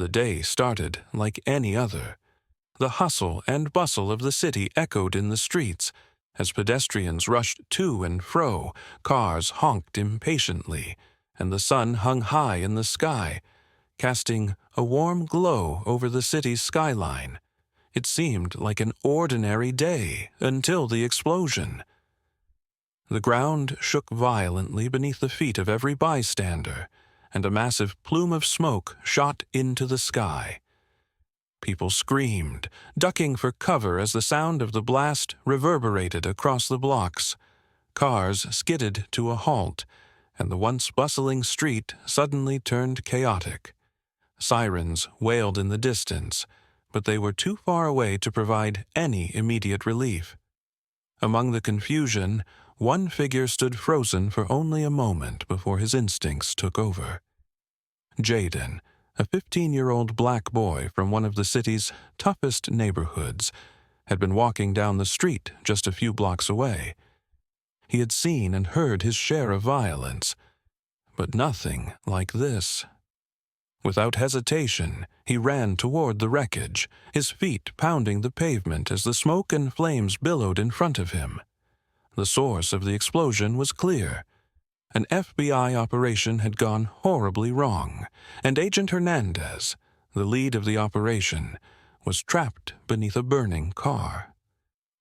The day started like any other. The hustle and bustle of the city echoed in the streets. As pedestrians rushed to and fro, cars honked impatiently, and the sun hung high in the sky, casting a warm glow over the city's skyline. It seemed like an ordinary day until the explosion. The ground shook violently beneath the feet of every bystander, and a massive plume of smoke shot into the sky. People screamed, ducking for cover as the sound of the blast reverberated across the blocks. Cars skidded to a halt, and the once bustling street suddenly turned chaotic. Sirens wailed in the distance, but they were too far away to provide any immediate relief. Among the confusion, one figure stood frozen for only a moment before his instincts took over. Jaden, a 15-year-old black boy from one of the city's toughest neighborhoods, had been walking down the street just a few blocks away. He had seen and heard his share of violence, but nothing like this. Without hesitation, he ran toward the wreckage, his feet pounding the pavement as the smoke and flames billowed in front of him. The source of the explosion was clear. An FBI operation had gone horribly wrong, and Agent Hernandez, the lead of the operation, was trapped beneath a burning car.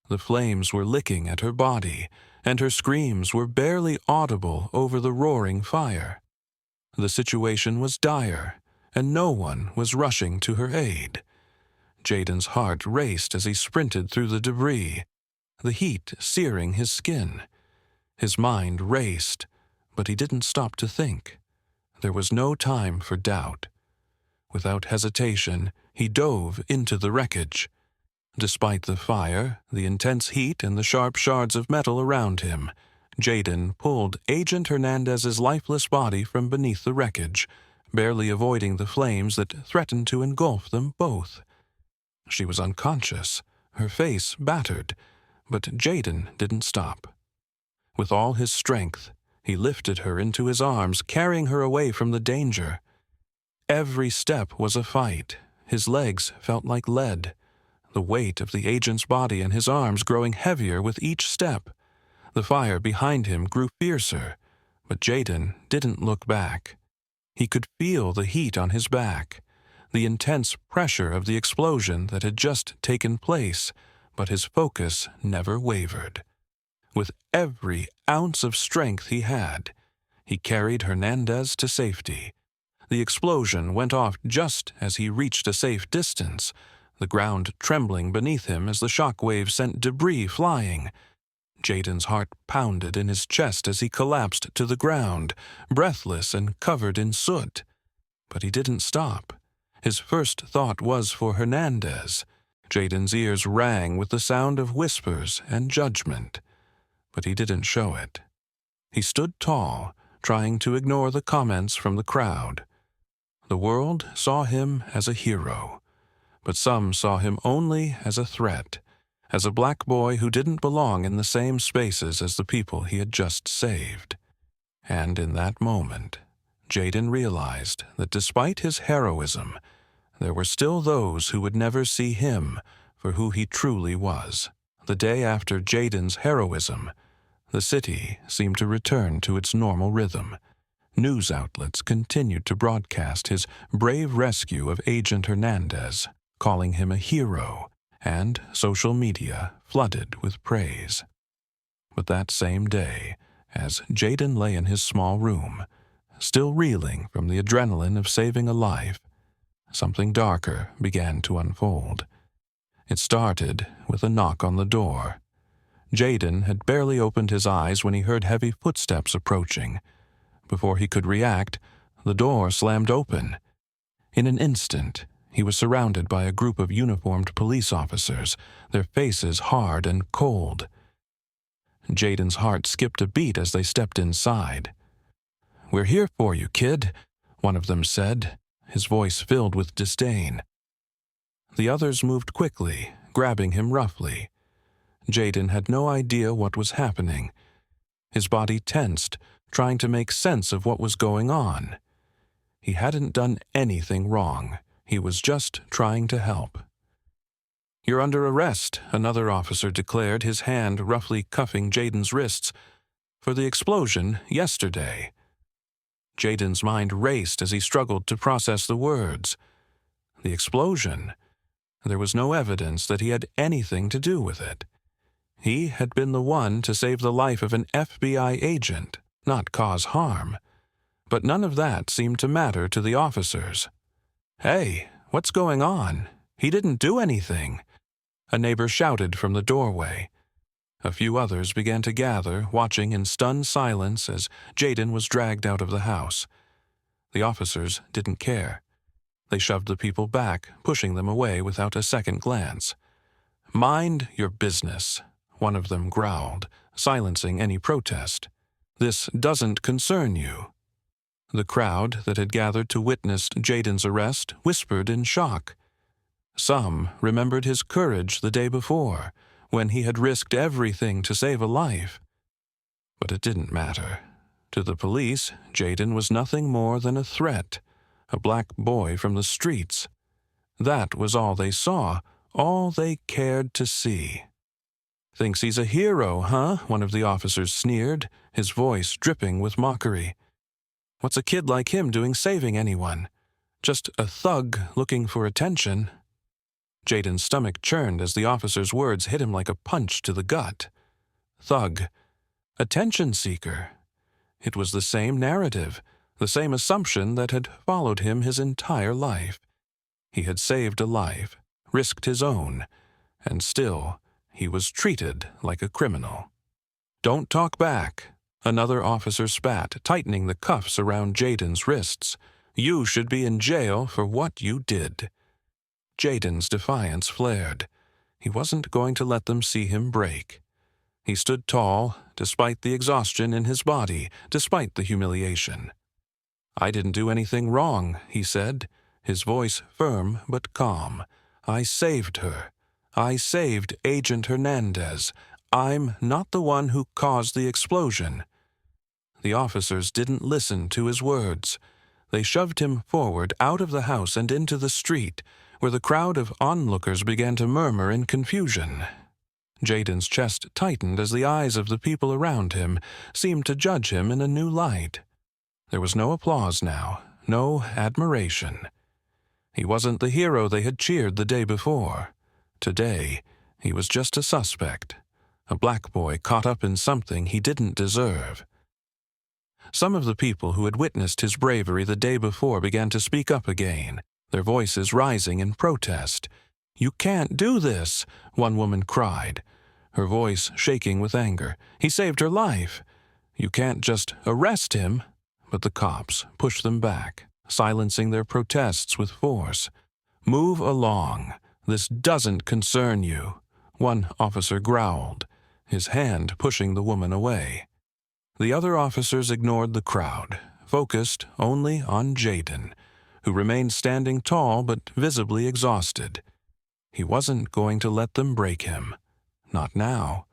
The flames were licking at her body, and her screams were barely audible over the roaring fire. The situation was dire, and no one was rushing to her aid. Jaden's heart raced as he sprinted through the debris, the heat searing his skin. His mind raced, but he didn't stop to think. There was no time for doubt. Without hesitation, he dove into the wreckage. Despite the fire, the intense heat, and the sharp shards of metal around him, Jaden pulled Agent Hernandez's lifeless body from beneath the wreckage, barely avoiding the flames that threatened to engulf them both. She was unconscious, her face battered, but Jaden didn't stop. With all his strength, he lifted her into his arms, carrying her away from the danger. Every step was a fight. His legs felt like lead, the weight of the agent's body and his arms growing heavier with each step. The fire behind him grew fiercer, but Jaden didn't look back. He could feel the heat on his back, the intense pressure of the explosion that had just taken place, but his focus never wavered. With every ounce of strength he had, he carried Hernandez to safety. The explosion went off just as he reached a safe distance, the ground trembling beneath him as the shock wave sent debris flying. Jaden's heart pounded in his chest as he collapsed to the ground, breathless and covered in soot. But he didn't stop. His first thought was for Hernandez. Jaden's ears rang with the sound of whispers and judgment, but he didn't show it. He stood tall, trying to ignore the comments from the crowd. The world saw him as a hero, but some saw him only as a threat, as a black boy who didn't belong in the same spaces as the people he had just saved. And in that moment, Jaden realized that despite his heroism, there were still those who would never see him for who he truly was. The day after Jaden's heroism, the city seemed to return to its normal rhythm. News outlets continued to broadcast his brave rescue of Agent Hernandez, calling him a hero, and social media flooded with praise. But that same day, as Jaden lay in his small room, still reeling from the adrenaline of saving a life, something darker began to unfold. It started with a knock on the door. Jaden had barely opened his eyes when he heard heavy footsteps approaching. Before he could react, the door slammed open. In an instant, he was surrounded by a group of uniformed police officers, their faces hard and cold. Jaden's heart skipped a beat as they stepped inside. "We're here for you, kid," one of them said, his voice filled with disdain. The others moved quickly, grabbing him roughly. Jaden had no idea what was happening. His body tensed, trying to make sense of what was going on. He hadn't done anything wrong. He was just trying to help. "You're under arrest," another officer declared, his hand roughly cuffing Jaden's wrists, "for the explosion yesterday." Jaden's mind raced as he struggled to process the words. The explosion. There was no evidence that he had anything to do with it. He had been the one to save the life of an FBI agent, not cause harm. But none of that seemed to matter to the officers. "Hey, what's going on? He didn't do anything," a neighbor shouted from the doorway. A few others began to gather, watching in stunned silence as Jaden was dragged out of the house. The officers didn't care. They shoved the people back, pushing them away without a second glance. "Mind your business," one of them growled, silencing any protest. "This doesn't concern you." The crowd that had gathered to witness Jaden's arrest whispered in shock. Some remembered his courage the day before, when he had risked everything to save a life. But it didn't matter. To the police, Jaden was nothing more than a threat, a black boy from the streets. That was all they saw, all they cared to see. "Thinks he's a hero, huh?" one of the officers sneered, his voice dripping with mockery. "What's a kid like him doing saving anyone? Just a thug looking for attention." Jaden's stomach churned as the officer's words hit him like a punch to the gut. Thug. Attention seeker. It was the same narrative, the same assumption that had followed him his entire life. He had saved a life, risked his own, and still he was treated like a criminal. "Don't talk back," another officer spat, tightening the cuffs around Jaden's wrists. "You should be in jail for what you did." Jaden's defiance flared. He wasn't going to let them see him break. He stood tall, despite the exhaustion in his body, despite the humiliation. "I didn't do anything wrong," he said, his voice firm but calm. "I saved her. I saved Agent Hernandez. I'm not the one who caused the explosion." The officers didn't listen to his words. They shoved him forward out of the house and into the street, where the crowd of onlookers began to murmur in confusion. Jaden's chest tightened as the eyes of the people around him seemed to judge him in a new light. There was no applause now, no admiration. He wasn't the hero they had cheered the day before. Today, he was just a suspect, a black boy caught up in something he didn't deserve. Some of the people who had witnessed his bravery the day before began to speak up again, their voices rising in protest. "You can't do this," one woman cried, her voice shaking with anger. "He saved her life. You can't just arrest him." But the cops pushed them back, silencing their protests with force. "Move along. This doesn't concern you," one officer growled, his hand pushing the woman away. The other officers ignored the crowd, focused only on Jaden, who remained standing tall but visibly exhausted. He wasn't going to let them break him. Not now.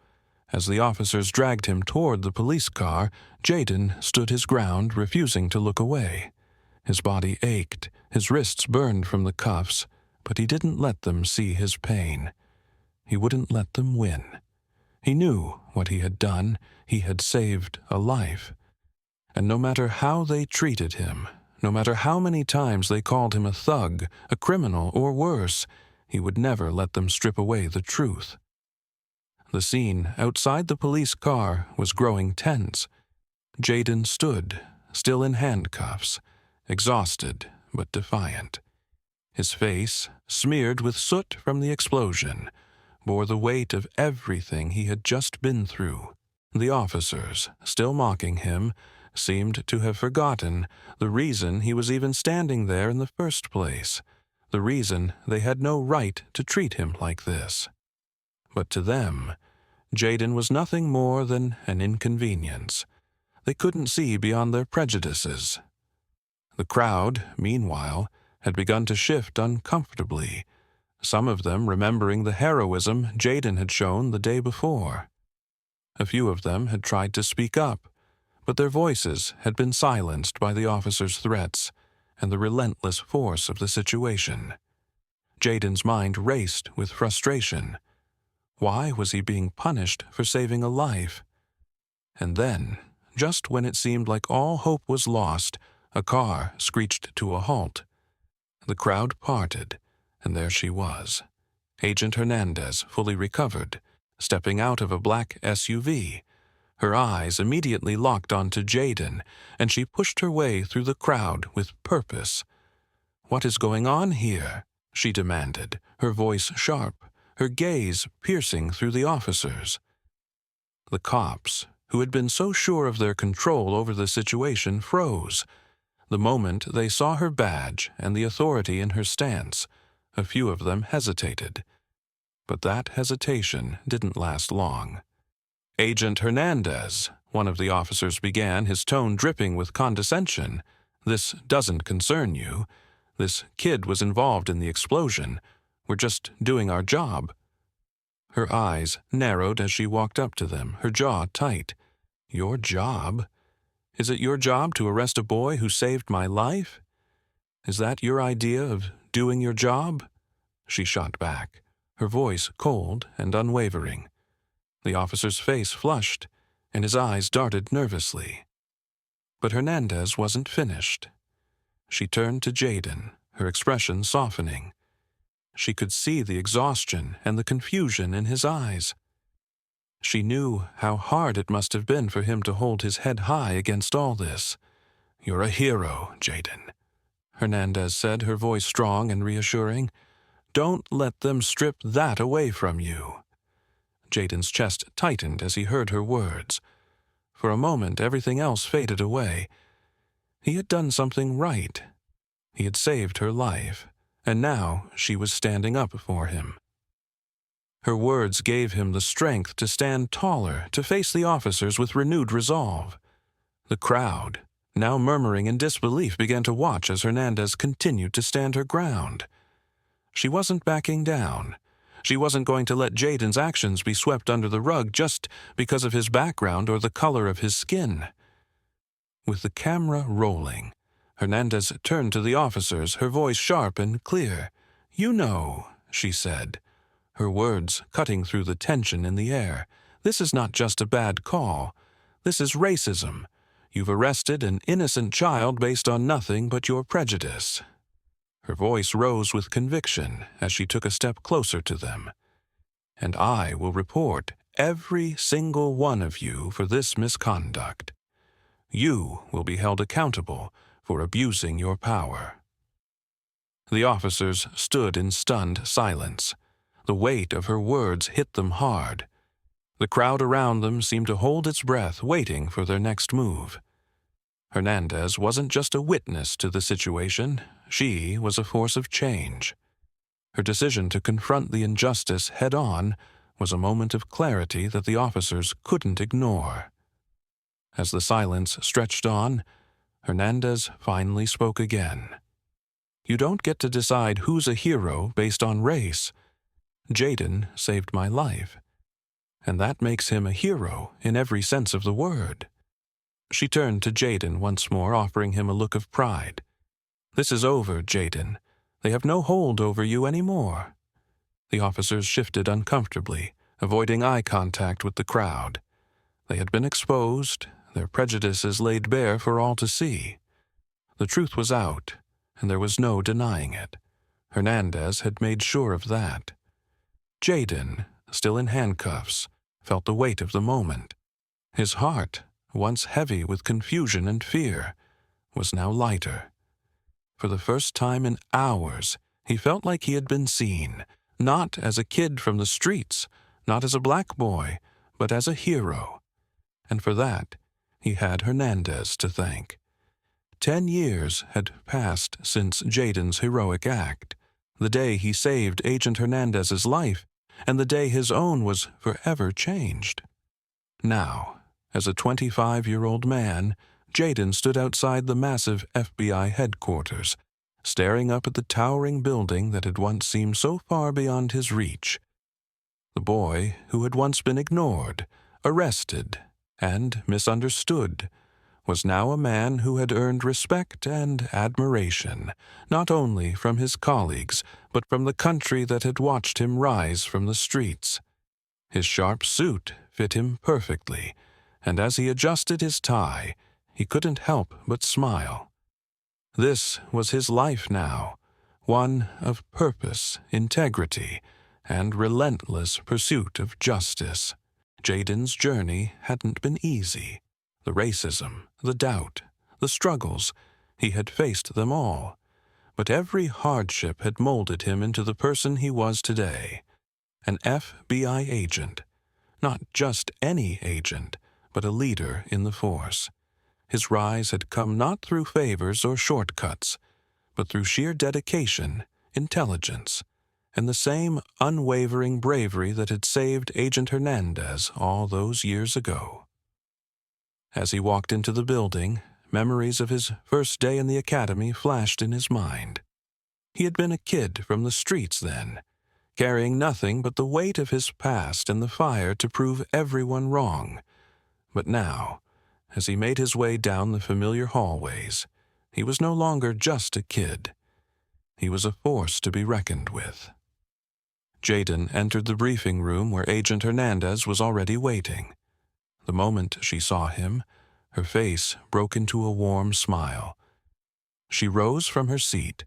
As the officers dragged him toward the police car, Jaden stood his ground, refusing to look away. His body ached, his wrists burned from the cuffs, but he didn't let them see his pain. He wouldn't let them win. He knew what he had done. He had saved a life. And no matter how they treated him, no matter how many times they called him a thug, a criminal, or worse, he would never let them strip away the truth. The scene outside the police car was growing tense. Jaden stood, still in handcuffs, exhausted but defiant. His face, smeared with soot from the explosion, bore the weight of everything he had just been through. The officers, still mocking him, seemed to have forgotten the reason he was even standing there in the first place, the reason they had no right to treat him like this. But to them, Jaden was nothing more than an inconvenience. They couldn't see beyond their prejudices. The crowd, meanwhile, had begun to shift uncomfortably, some of them remembering the heroism Jaden had shown the day before. A few of them had tried to speak up, but their voices had been silenced by the officers' threats, and the relentless force of the situation. Jaden's mind raced with frustration. Why was he being punished for saving a life? And then, just when it seemed like all hope was lost, a car screeched to a halt. The crowd parted, and there she was, Agent Hernandez, fully recovered, stepping out of a black SUV. Her eyes immediately locked onto Jaden, and she pushed her way through the crowd with purpose. "What is going on here?" she demanded, her voice sharp, her gaze piercing through the officers. The cops, who had been so sure of their control over the situation, froze. The moment they saw her badge and the authority in her stance, a few of them hesitated. But that hesitation didn't last long. "Agent Hernandez," one of the officers began, his tone dripping with condescension, "this doesn't concern you. This kid was involved in the explosion. We're just doing our job." Her eyes narrowed as she walked up to them, her jaw tight. "Your job? Is it your job to arrest a boy who saved my life? Is that your idea of doing your job?" She shot back, her voice cold and unwavering. The officer's face flushed, and his eyes darted nervously. But Hernandez wasn't finished. She turned to Jaden, her expression softening. She could see the exhaustion and the confusion in his eyes. She knew how hard it must have been for him to hold his head high against all this. "You're a hero, Jaden," Hernandez said, her voice strong and reassuring. "Don't let them strip that away from you." Jaden's chest tightened as he heard her words. For a moment, everything else faded away. He had done something right. He had saved her life, and now she was standing up for him. Her words gave him the strength to stand taller, to face the officers with renewed resolve. The crowd, now murmuring in disbelief, began to watch as Hernandez continued to stand her ground. She wasn't backing down. She wasn't going to let Jaden's actions be swept under the rug just because of his background or the color of his skin. With the camera rolling, Hernandez turned to the officers, her voice sharp and clear. "You know," she said, her words cutting through the tension in the air, "this is not just a bad call. This is racism. You've arrested an innocent child based on nothing but your prejudice." Her voice rose with conviction as she took a step closer to them. "And I will report every single one of you for this misconduct. You will be held accountable for abusing your power." The officers stood in stunned silence. The weight of her words hit them hard. The crowd around them seemed to hold its breath, waiting for their next move. Hernandez wasn't just a witness to the situation. She was a force of change. Her decision to confront the injustice head-on was a moment of clarity that the officers couldn't ignore. As the silence stretched on, Hernandez finally spoke again. "You don't get to decide who's a hero based on race. Jaden saved my life, and that makes him a hero in every sense of the word." She turned to Jaden once more, offering him a look of pride. "This is over, Jaden. They have no hold over you anymore." The officers shifted uncomfortably, avoiding eye contact with the crowd. They had been exposed, their prejudices laid bare for all to see. The truth was out, and there was no denying it. Hernandez had made sure of that. Jaden, still in handcuffs, felt the weight of the moment. His heart, once heavy with confusion and fear, was now lighter. For the first time in hours, he felt like he had been seen, not as a kid from the streets, not as a black boy, but as a hero. And for that, he had Hernandez to thank. 10 years had passed since Jaden's heroic act, the day he saved Agent Hernandez's life, and the day his own was forever changed. Now, as a 25-year-old man, Jaden stood outside the massive FBI headquarters, staring up at the towering building that had once seemed so far beyond his reach. The boy who had once been ignored, arrested, and misunderstood was now a man who had earned respect and admiration, not only from his colleagues, but from the country that had watched him rise from the streets. His sharp suit fit him perfectly, and as he adjusted his tie, he couldn't help but smile. This was his life now, one of purpose, integrity, and relentless pursuit of justice. Jaden's journey hadn't been easy. The racism, the doubt, the struggles, he had faced them all. But every hardship had molded him into the person he was today. An FBI agent. Not just any agent, but a leader in the force. His rise had come not through favors or shortcuts, but through sheer dedication, intelligence, and the same unwavering bravery that had saved Agent Hernandez all those years ago. As he walked into the building, memories of his first day in the academy flashed in his mind. He had been a kid from the streets then, carrying nothing but the weight of his past and the fire to prove everyone wrong. But now, as he made his way down the familiar hallways, he was no longer just a kid. He was a force to be reckoned with. Jaden entered the briefing room where Agent Hernandez was already waiting. The moment she saw him, her face broke into a warm smile. She rose from her seat,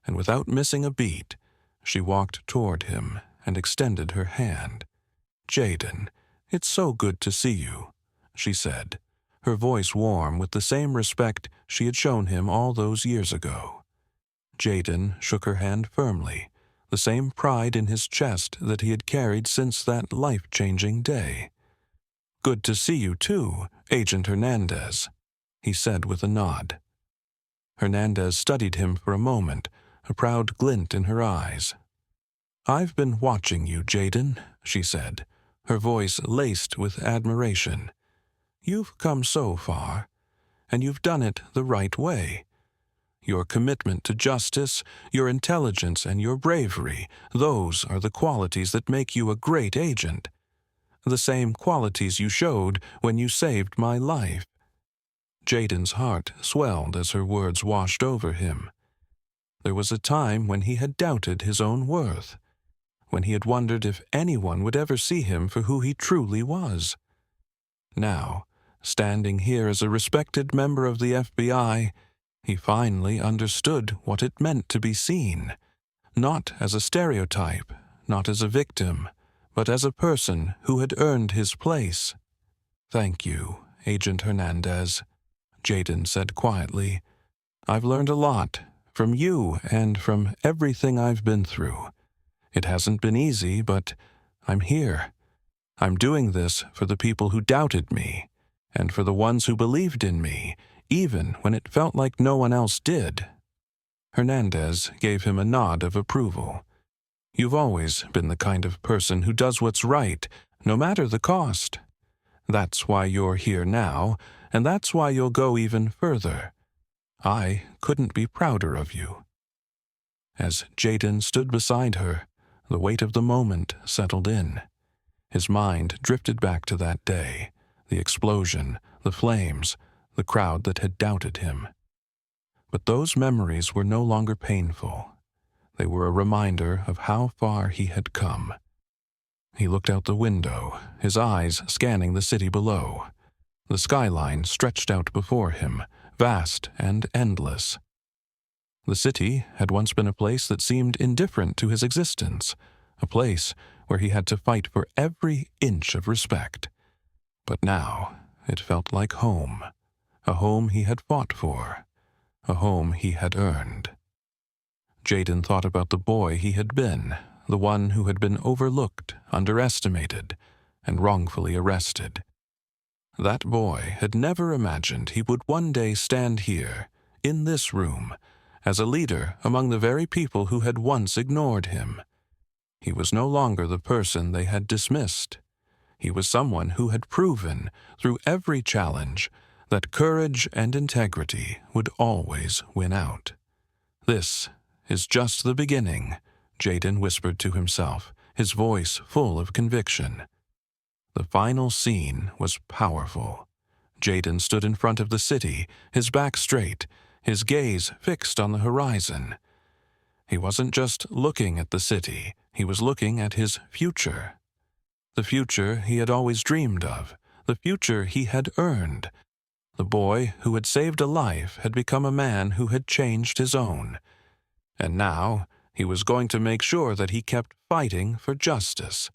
and without missing a beat, she walked toward him and extended her hand. "Jaden, it's so good to see you," she said, her voice warm with the same respect she had shown him all those years ago. Jaden shook her hand firmly, the same pride in his chest that he had carried since that life-changing day. "Good to see you, too, Agent Hernandez," he said with a nod. Hernandez studied him for a moment, a proud glint in her eyes. "I've been watching you, Jaden," she said, her voice laced with admiration. "You've come so far, and you've done it the right way. Your commitment to justice, your intelligence, and your bravery, those are the qualities that make you a great agent. The same qualities you showed when you saved my life." Jaden's heart swelled as her words washed over him. There was a time when he had doubted his own worth, when he had wondered if anyone would ever see him for who he truly was. Now, standing here as a respected member of the FBI, he finally understood what it meant to be seen, not as a stereotype, not as a victim, but as a person who had earned his place. "Thank you, Agent Hernandez," Jaden said quietly. "I've learned a lot, from you and from everything I've been through. It hasn't been easy, but I'm here. I'm doing this for the people who doubted me, and for the ones who believed in me, even when it felt like no one else did." Hernandez gave him a nod of approval. "You've always been the kind of person who does what's right, no matter the cost. That's why you're here now, and that's why you'll go even further. I couldn't be prouder of you." As Jaden stood beside her, the weight of the moment settled in. His mind drifted back to that day, the explosion, the flames, the crowd that had doubted him. But those memories were no longer painful. They were a reminder of how far he had come. He looked out the window, his eyes scanning the city below. The skyline stretched out before him, vast and endless. The city had once been a place that seemed indifferent to his existence, a place where he had to fight for every inch of respect. But now it felt like home, a home he had fought for, a home he had earned. Jaden thought about the boy he had been, the one who had been overlooked, underestimated, and wrongfully arrested. That boy had never imagined he would one day stand here, in this room, as a leader among the very people who had once ignored him. He was no longer the person they had dismissed. He was someone who had proven, through every challenge, that courage and integrity would always win out. "This is just the beginning," Jaden whispered to himself, his voice full of conviction. The final scene was powerful, Jaden stood in front of the city, his back straight, his gaze fixed on the horizon. He wasn't just looking at the city, he was looking at his future. The future he had always dreamed of, the future he had earned. The boy who had saved a life had become a man who had changed his own. And now he was going to make sure that he kept fighting for justice,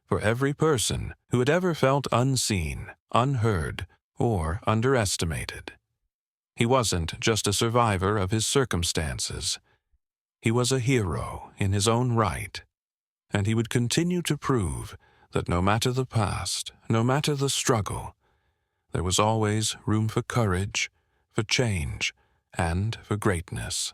for every person who had ever felt unseen, unheard, or underestimated. He wasn't just a survivor of his circumstances. He was a hero in his own right, and he would continue to prove that no matter the past, no matter the struggle, there was always room for courage, for change, and for greatness.